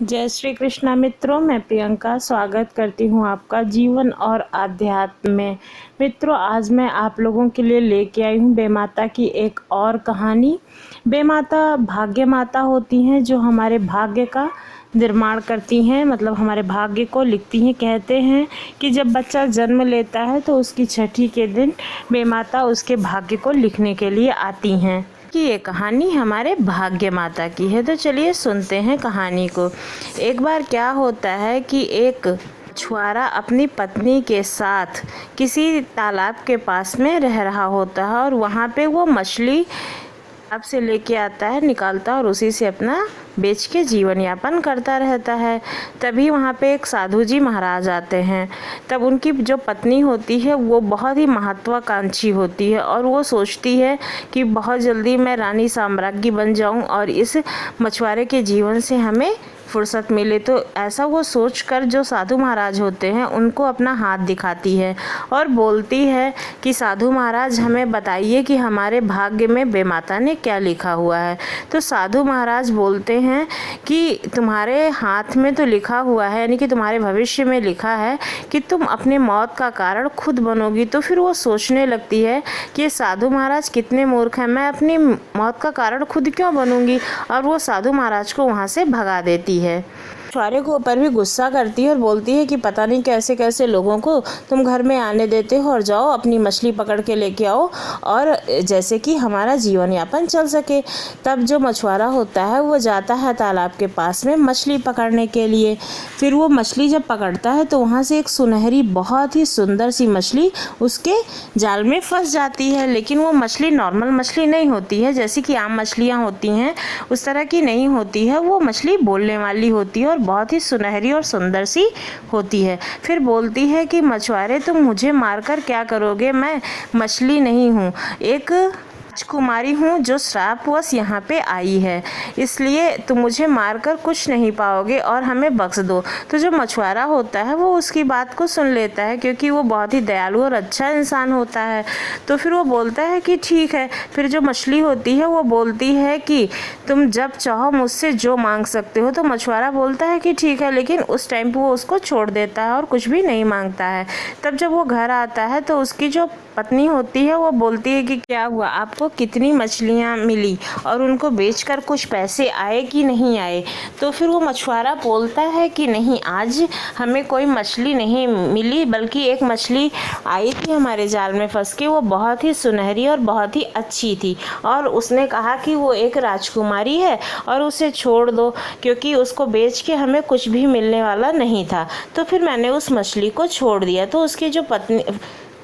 जय श्री कृष्णा मित्रों, मैं प्रियंका स्वागत करती हूँ आपका जीवन और आध्यात्म में। मित्रों, आज मैं आप लोगों के लिए लेके आई हूँ बेमाता की एक और कहानी। बेमाता भाग्य माता होती हैं जो हमारे भाग्य का निर्माण करती हैं, मतलब हमारे भाग्य को लिखती हैं। कहते हैं कि जब बच्चा जन्म लेता है तो उसकी छठी के दिन बेमाता उसके भाग्य को लिखने के लिए आती हैं। कि ये कहानी हमारे भाग्य माता की है। तो चलिए सुनते हैं कहानी को। एक बार क्या होता है कि एक मछुआरा अपनी पत्नी के साथ किसी तालाब के पास में रह रहा होता है और वहाँ पे वो मछली तालाब से लेके आता है, निकालता है और उसी से अपना बेच के जीवन यापन करता रहता है। तभी वहाँ पे एक साधु जी महाराज आते हैं। तब उनकी जो पत्नी होती है वो बहुत ही महत्वाकांक्षी होती है और वो सोचती है कि बहुत जल्दी मैं रानी साम्राज्ञी बन जाऊं और इस मछुआरे के जीवन से हमें फुर्सत मिले। तो ऐसा वो सोचकर जो साधु महाराज होते हैं उनको अपना हाथ दिखाती है और बोलती है कि साधु महाराज हमें बताइए कि हमारे भाग्य में बेमाता ने क्या लिखा हुआ है। तो साधु महाराज बोलते हैं कि तुम्हारे हाथ में तो लिखा हुआ है, यानी कि तुम्हारे भविष्य में लिखा है कि तुम अपने मौत का कारण खुद बनोगी। तो फिर वो सोचने लगती है कि साधु महाराज कितने मूर्ख हैं, मैं अपनी मौत का कारण खुद क्यों बनूंगी, और वो साधु महाराज को वहाँ से भगा देती है। मछुआरे के ऊपर भी गुस्सा करती है और बोलती है कि पता नहीं कैसे कैसे लोगों को तुम घर में आने देते हो, और जाओ अपनी मछली पकड़ के लेके आओ और जैसे कि हमारा जीवन यापन चल सके। तब जो मछुआरा होता है वो जाता है तालाब के पास में मछली पकड़ने के लिए। फिर वो मछली जब पकड़ता है तो वहाँ से एक सुनहरी बहुत ही सुंदर सी मछली उसके जाल में फंस जाती है। लेकिन वो मछली नॉर्मल मछली नहीं होती है, जैसे कि आम मछलियाँ होती हैं उस तरह की नहीं होती है। वो मछली बोलने वाली होती है और बहुत ही सुनहरी और सुंदर सी होती है। फिर बोलती है कि मछुआरे तुम मुझे मारकर क्या करोगे, मैं मछली नहीं हूँ, एक राजकुमारी हूँ जो श्रापवश यहाँ पे आई है, इसलिए तुम मुझे मारकर कुछ नहीं पाओगे और हमें बख्श दो। तो जो मछुआरा होता है वो उसकी बात को सुन लेता है, क्योंकि वो बहुत ही दयालु और अच्छा इंसान होता है। तो फिर वो बोलता है कि ठीक है। फिर जो मछली होती है वो बोलती है कि तुम जब चाहो मुझसे जो मांग सकते हो। तो मछुआरा बोलता है कि ठीक है, लेकिन उस टाइम पर वो उसको छोड़ देता है और कुछ भी नहीं मांगता है। तब जब वो घर आता है तो उसकी जो पत्नी होती है वो बोलती है कि क्या हुआ, आपको कितनी मछलियाँ मिली और उनको बेचकर कुछ पैसे आए कि नहीं आए। तो फिर वो मछुआरा बोलता है कि नहीं, आज हमें कोई मछली नहीं मिली, बल्कि एक मछली आई थी हमारे जाल में फंस के। वो बहुत ही सुनहरी और बहुत ही अच्छी थी और उसने कहा कि वो एक राजकुमारी है और उसे छोड़ दो, क्योंकि उसको बेच के हमें कुछ भी मिलने वाला नहीं था। तो फिर मैंने उस मछली को छोड़ दिया। तो उसकी जो पत्नी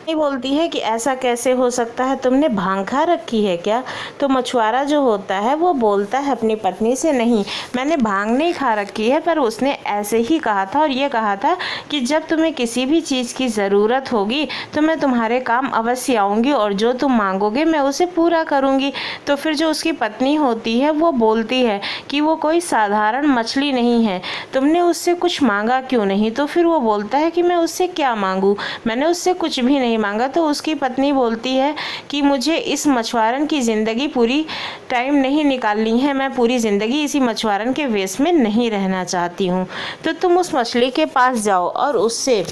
बोलती है कि ऐसा कैसे हो सकता है, तुमने भांग खा रखी है क्या। तो मछुआरा जो होता है वो बोलता है अपनी पत्नी से, नहीं मैंने भांग नहीं खा रखी है, पर उसने ऐसे ही कहा था और ये कहा था कि जब तुम्हें किसी भी चीज़ की ज़रूरत होगी तो मैं तुम्हारे काम अवश्य आऊँगी और जो तुम मांगोगे मैं उसे पूरा करूँगी। तो फिर जो उसकी पत्नी होती है वो बोलती है कि वो कोई साधारण मछली नहीं है, तुमने उससे कुछ मांगा क्यों नहीं। तो फिर वो बोलता है कि मैं उससे क्या मांगूँ, मैंने उससे कुछ भी नहीं मांगा। तो उसकी पत्नी बोलती है कि मुझे इस मछुआरन की ज़िंदगी पूरी टाइम नहीं निकालनी है, मैं पूरी ज़िंदगी इसी मछुआरन के वेश में नहीं रहना चाहती हूँ। तो तुम उस मछली के पास जाओ और उससे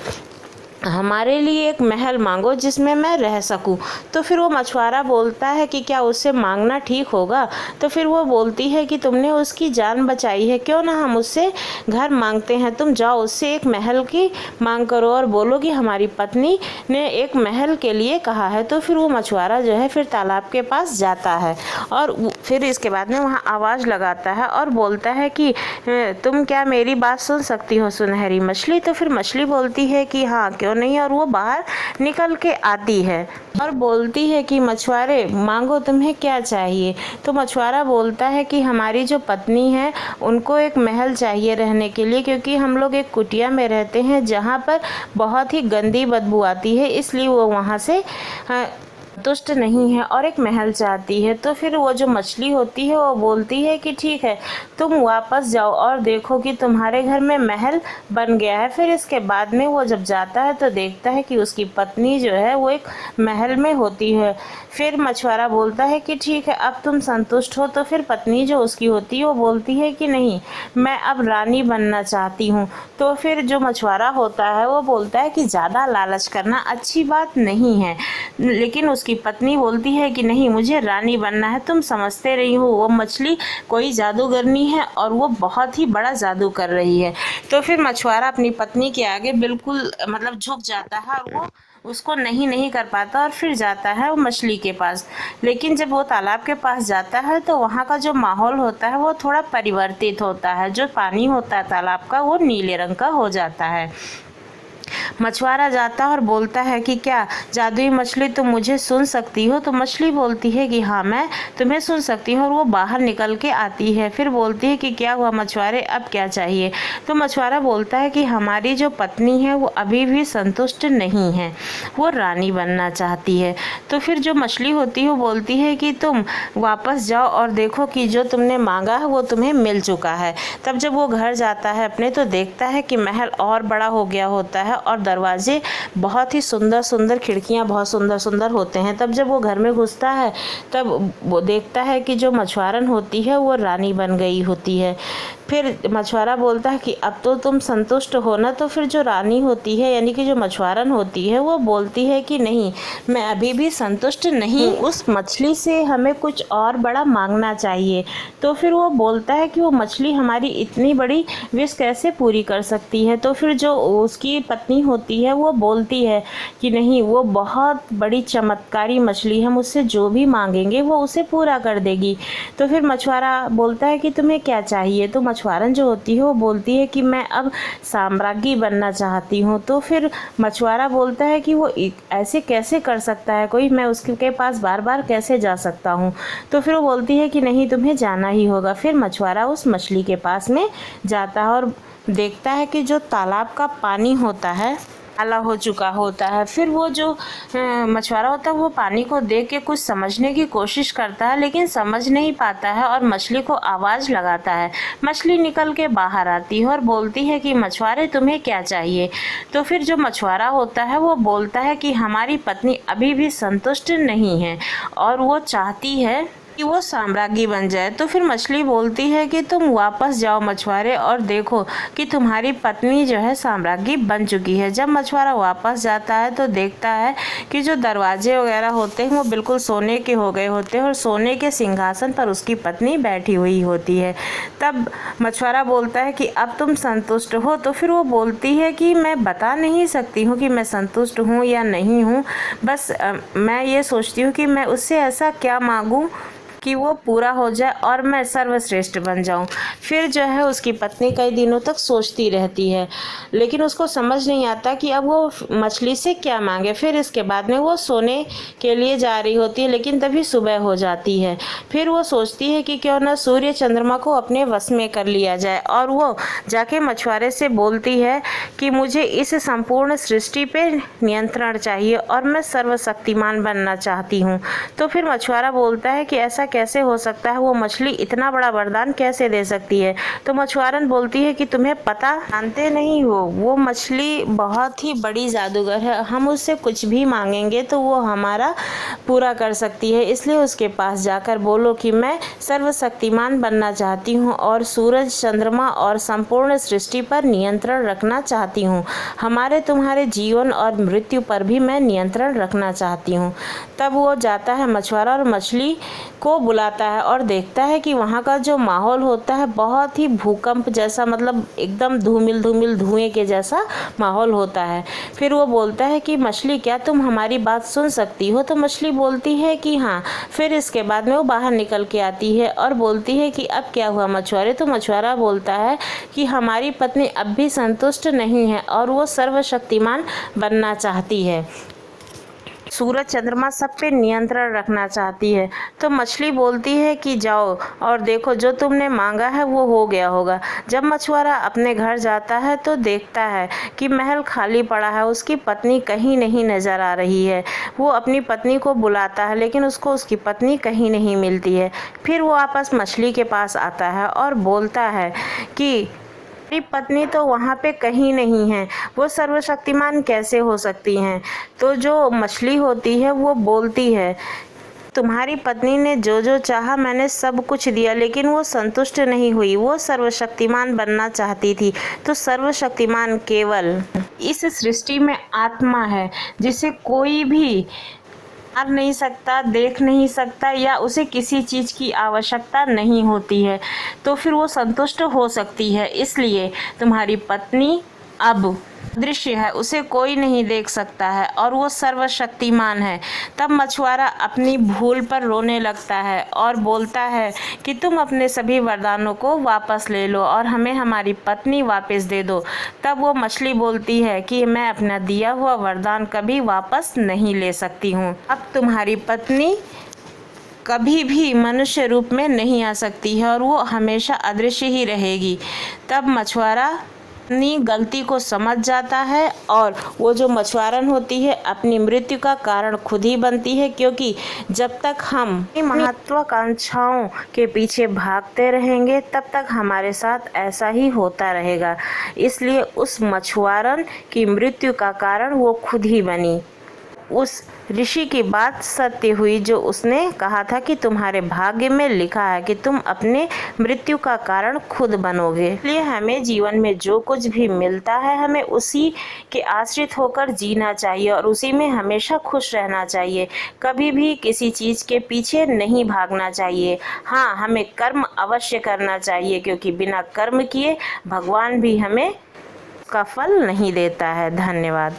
हमारे लिए एक महल मांगो जिसमें मैं रह सकूं। तो फिर वो मछुआरा बोलता है कि क्या उससे मांगना ठीक होगा। तो फिर वो बोलती है कि तुमने उसकी जान बचाई है, क्यों ना हम उससे घर मांगते हैं। तुम जाओ उससे एक महल की मांग करो और बोलो कि हमारी पत्नी ने एक महल के लिए कहा है। तो फिर वो मछुआरा जो है फिर तालाब के पास जाता है और फिर इसके बाद में वहाँ आवाज़ लगाता है और बोलता है कि तुम क्या मेरी बात सुन सकती हो सुनहरी मछली। तो फिर मछली बोलती है कि हाँ क्यों नहीं, और वो बाहर निकल के आती है और बोलती है कि मछुआरे मांगो तुम्हें क्या चाहिए। तो मछुआरा बोलता है कि हमारी जो पत्नी है उनको एक महल चाहिए रहने के लिए, क्योंकि हम लोग एक कुटिया में रहते हैं जहाँ पर बहुत ही गंदी बदबू आती है, इसलिए वो वहाँ से संतुष्ट नहीं है और एक महल चाहती है। तो फिर वो जो मछली होती है वो बोलती है कि ठीक है, तुम वापस जाओ और देखो कि तुम्हारे घर में महल बन गया है। फिर इसके बाद में वो जब जाता है तो देखता है कि उसकी पत्नी जो है वो एक महल में होती है। फिर मछुआरा बोलता है कि ठीक है, अब तुम संतुष्ट हो। तो फिर पत्नी जो उसकी होती है वो बोलती है कि नहीं, मैं अब रानी बनना चाहती हूँ। तो फिर जो मछुआरा होता है वो बोलता है कि ज़्यादा लालच करना अच्छी बात नहीं है, लेकिन उसकी पत्नी बोलती है कि नहीं, मुझे रानी बनना है। तुम समझते नहीं हो, वो मछली कोई जादूगरनी है और वो बहुत ही बड़ा जादू कर रही है। तो फिर मछुआरा अपनी पत्नी के आगे बिल्कुल मतलब झुक जाता है और वो उसको नहीं कर पाता और फिर जाता है वो मछली के पास। लेकिन जब वो तालाब के पास जाता है तो वहाँ का जो माहौल होता है वो थोड़ा परिवर्तित होता है। जो पानी होता है तालाब का वो नीले रंग का हो जाता है। मछुआरा जाता है और बोलता है कि क्या जादुई मछली तुम मुझे सुन सकती हो? तो मछली बोलती है कि हाँ, मैं तुम्हें सुन सकती हूँ। और वो बाहर निकल के आती है। फिर बोलती है कि क्या हुआ मछुआरे, अब क्या चाहिए? तो मछुआरा बोलता है कि हमारी जो पत्नी है वो अभी भी संतुष्ट नहीं है, वो रानी बनना चाहती है। तो फिर जो मछली होती है वो बोलती है कि तुम वापस जाओ और देखो कि जो तुमने मांगा है वो तुम्हें मिल चुका है। तब जब वो घर जाता है अपने तो देखता है कि महल और बड़ा हो गया होता है और दरवाजे बहुत ही सुंदर सुंदर, खिड़कियां बहुत सुंदर सुंदर होते हैं। तब जब वो घर में घुसता है तब वो देखता है कि जो मछुआरन होती है वो रानी बन गई होती है। फिर मछुआरा बोलता है कि अब तो तुम संतुष्ट हो ना? तो फिर जो रानी होती है यानी कि जो मछुआरन होती है वो बोलती है कि नहीं, मैं अभी भी संतुष्ट नहीं, उस मछली से हमें कुछ और बड़ा मांगना चाहिए। तो फिर वो बोलता है कि वो मछली हमारी इतनी बड़ी विश कैसे पूरी कर सकती है? तो फिर जो उसकी पत्नी होती है वो बोलती है कि नहीं, वो बहुत बड़ी चमत्कारी मछली है, मुझसे जो भी मांगेंगे वो उसे पूरा कर देगी। तो फिर मछुआरा बोलता है कि तुम्हें क्या चाहिए? तो मछुआरन जो होती है वो बोलती है कि मैं अब साम्राज्ञी बनना चाहती हूँ। तो फिर मछुआरा बोलता है कि वो ऐसे कैसे कर सकता है कोई, मैं उसके पास बार बार कैसे जा सकता हूँ? तो फिर वो बोलती है कि नहीं, तुम्हें जाना ही होगा। फिर मछुआरा उस मछली के पास में जाता है और देखता है कि जो तालाब का पानी होता है काला हो चुका होता है। फिर वो जो मछुआरा होता है वो पानी को देख के कुछ समझने की कोशिश करता है, लेकिन समझ नहीं पाता है और मछली को आवाज़ लगाता है। मछली निकल के बाहर आती है और बोलती है कि मछुआरे, तुम्हें क्या चाहिए? तो फिर जो मछुआरा होता है वो बोलता है कि हमारी पत्नी अभी भी संतुष्ट नहीं है और वो चाहती है कि वो साम्राज्ञी बन जाए। तो फिर मछली बोलती है कि तुम वापस जाओ मछुआरे और देखो कि तुम्हारी पत्नी जो है साम्राज्ञी बन चुकी है। जब मछुआरा वापस जाता है तो देखता है कि जो दरवाजे वगैरह होते हैं वो बिल्कुल सोने के हो गए होते हैं और सोने के सिंहासन पर उसकी पत्नी बैठी हुई होती है। तब मछुआरा बोलता है कि अब तुम संतुष्ट हो? तो फिर वो बोलती है कि मैं बता नहीं सकती हूँ कि मैं संतुष्ट हूँ या नहीं हूँ, बस मैं ये सोचती हूँ कि मैं उससे ऐसा क्या मांगूँ कि वो पूरा हो जाए और मैं सर्वश्रेष्ठ बन जाऊं। फिर जो है उसकी पत्नी कई दिनों तक सोचती रहती है, लेकिन उसको समझ नहीं आता कि अब वो मछली से क्या मांगे। फिर इसके बाद में वो सोने के लिए जा रही होती है, लेकिन तभी सुबह हो जाती है। फिर वो सोचती है कि क्यों ना सूर्य चंद्रमा को अपने वश में कर लिया जाए और वो जाके मछुआरे से बोलती है कि मुझे इस संपूर्ण सृष्टि पे नियंत्रण चाहिए और मैं सर्वशक्तिमान बनना चाहती हूँ। तो फिर मछुआरा बोलता है कि ऐसा कैसे हो सकता है, वो मछली इतना बड़ा वरदान कैसे दे सकती है? तो मछुआरन बोलती है कि तुम्हें पता, जानते नहीं हो, वो मछली बहुत ही बड़ी जादूगर है, हम उससे कुछ भी मांगेंगे तो वो हमारा पूरा कर सकती है। इसलिए उसके पास जाकर बोलो कि मैं सर्वशक्तिमान बनना चाहती हूँ और सूरज, चंद्रमा और संपूर्ण सृष्टि पर नियंत्रण रखना चाहती हूँ। हमारे तुम्हारे जीवन और मृत्यु पर भी मैं नियंत्रण रखना चाहती हूँ। तब वो जाता है मछुआरा और मछली को बुलाता है और देखता है कि वहाँ का जो माहौल होता है बहुत ही भूकंप जैसा, मतलब एकदम धूमिल धूमिल धुएं के जैसा माहौल होता है। फिर वो बोलता है कि मछली, क्या तुम हमारी बात सुन सकती हो? तो मछली बोलती है कि हाँ। फिर इसके बाद में वो बाहर निकल के आती है और बोलती है कि अब क्या हुआ मछुआरे? तो मछुआरा बोलता है कि हमारी पत्नी अब भी संतुष्ट नहीं है और वो सर्वशक्तिमान बनना चाहती है। सूरज चंद्रमा सब पे नियंत्रण रखना चाहती है। तो मछली बोलती है कि जाओ और देखो, जो तुमने मांगा है वो हो गया होगा। जब मछुआरा अपने घर जाता है तो देखता है कि महल खाली पड़ा है, उसकी पत्नी कहीं नहीं नज़र आ रही है। वो अपनी पत्नी को बुलाता है लेकिन उसको उसकी पत्नी कहीं नहीं मिलती है। फिर वो वापस मछली के पास आता है और बोलता है कि मेरी पत्नी तो वहाँ पे कहीं नहीं है, वो सर्वशक्तिमान कैसे हो सकती हैं। तो जो मछली होती है वो बोलती है, तुम्हारी पत्नी ने जो जो चाहा मैंने सब कुछ दिया, लेकिन वो संतुष्ट नहीं हुई, वो सर्वशक्तिमान बनना चाहती थी। तो सर्वशक्तिमान केवल इस सृष्टि में आत्मा है, जिसे कोई भी मार नहीं सकता, देख नहीं सकता, या उसे किसी चीज़ की आवश्यकता नहीं होती है। तो फिर वो संतुष्ट हो सकती है। इसलिए तुम्हारी पत्नी अब दृश्य है, उसे कोई नहीं देख सकता है और वो सर्वशक्तिमान है। तब मछुआरा अपनी भूल पर रोने लगता है और बोलता है कि तुम अपने सभी वरदानों को वापस ले लो और हमें हमारी पत्नी वापस दे दो। तब वो मछली बोलती है कि मैं अपना दिया हुआ वरदान कभी वापस नहीं ले सकती हूँ। अब तुम्हारी पत्नी कभी भी मनुष्य रूप में नहीं आ सकती है और वो हमेशा अदृश्य ही रहेगी। तब मछुआरा अपनी गलती को समझ जाता है और वो जो मछुआरन होती है अपनी मृत्यु का कारण खुद ही बनती है, क्योंकि जब तक हम महत्वाकांक्षाओं के पीछे भागते रहेंगे तब तक हमारे साथ ऐसा ही होता रहेगा। इसलिए उस मछुआरन की मृत्यु का कारण वो खुद ही बनी। उस ऋषि की बात सत्य हुई जो उसने कहा था कि तुम्हारे भाग्य में लिखा है कि तुम अपने मृत्यु का कारण खुद बनोगे। इसलिए हमें जीवन में जो कुछ भी मिलता है हमें उसी के आश्रित होकर जीना चाहिए और उसी में हमेशा खुश रहना चाहिए। कभी भी किसी चीज़ के पीछे नहीं भागना चाहिए। हाँ, हमें कर्म अवश्य करना चाहिए, क्योंकि बिना कर्म किए भगवान भी हमें का फल नहीं देता है। धन्यवाद।